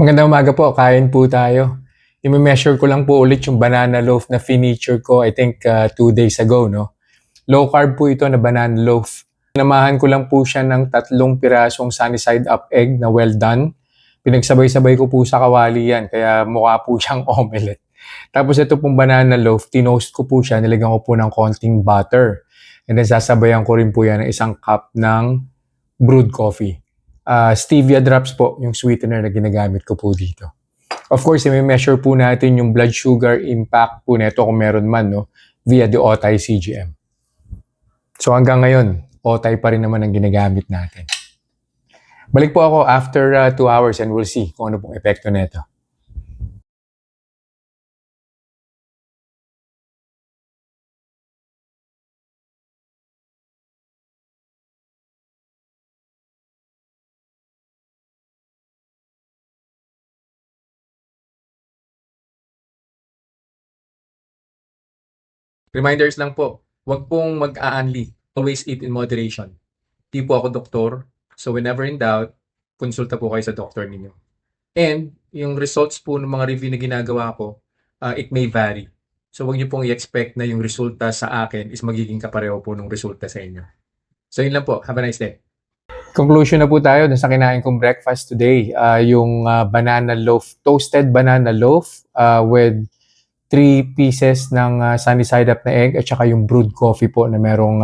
Magandang umaga po, kain po tayo. I-measure ko lang po ulit yung banana loaf na finiture ko, I think 2 days ago, no? Low carb po ito na banana loaf. Namahan ko lang po siya ng 3 pirasong sunny side up egg na well done. Pinagsabay-sabay ko po sa kawali yan, kaya mukha po siyang omelette. Tapos ito pong banana loaf, tinost ko po siya, nilagyan ko po ng konting butter. And then sasabayan ko rin po yan ng 1 cup ng brewed coffee. Stevia drops po yung sweetener na ginagamit ko po dito. Of course, i-measure po natin yung blood sugar impact po nito kung meron man, no, via the OTAI CGM. So hanggang ngayon, OTAI pa rin naman ang ginagamit natin. Balik po ako after 2 hours and we'll see kung ano pong epekto nito. Reminders lang po, huwag pong mag-aanli. Always eat in moderation. Di po ako doktor, so whenever in doubt, konsulta po kayo sa doktor ninyo. And yung results po ng mga review na ginagawa ko, it may vary. So huwag niyo pong i-expect na yung resulta sa akin is magiging kapareho po ng resulta sa inyo. So yun lang po. Have a nice day. Conclusion na po tayo sa kinain kong breakfast today. Yung banana loaf, toasted banana loaf with 3 pieces ng sunny side up na egg at saka yung brewed coffee po na merong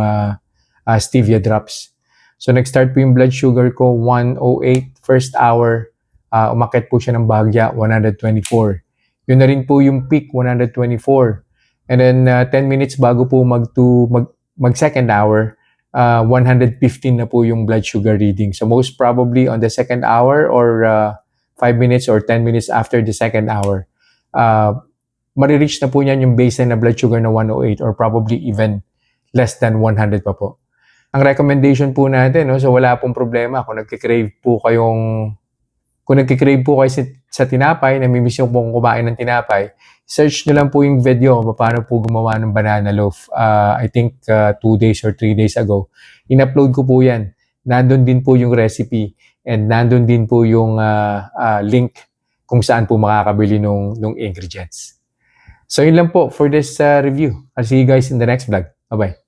stevia drops. So nag-start po yung blood sugar ko 108 first hour. Umakyat po siya ng bahagya 124. Yun na rin po yung peak 124. And then 10 minutes bago po mag second hour, 115 na po yung blood sugar reading. So most probably on the second hour or 5 minutes or 10 minutes after the second hour, marireach na po niyan yung baseline na blood sugar na 108 or probably even less than 100 pa po. Ang recommendation po natin, no, so wala pong problema kung nagkikrave po kayo sa tinapay, namimiss yung pong kumain ng tinapay, search nyo lang po yung video kung paano po gumawa ng banana loaf. I think 2 days or 3 days ago. In-upload ko po yan. Nandun din po yung recipe and nandun din po yung link kung saan po makakabili nung ingredients. So yun lang po for this review. I'll see you guys in the next vlog. Bye-bye.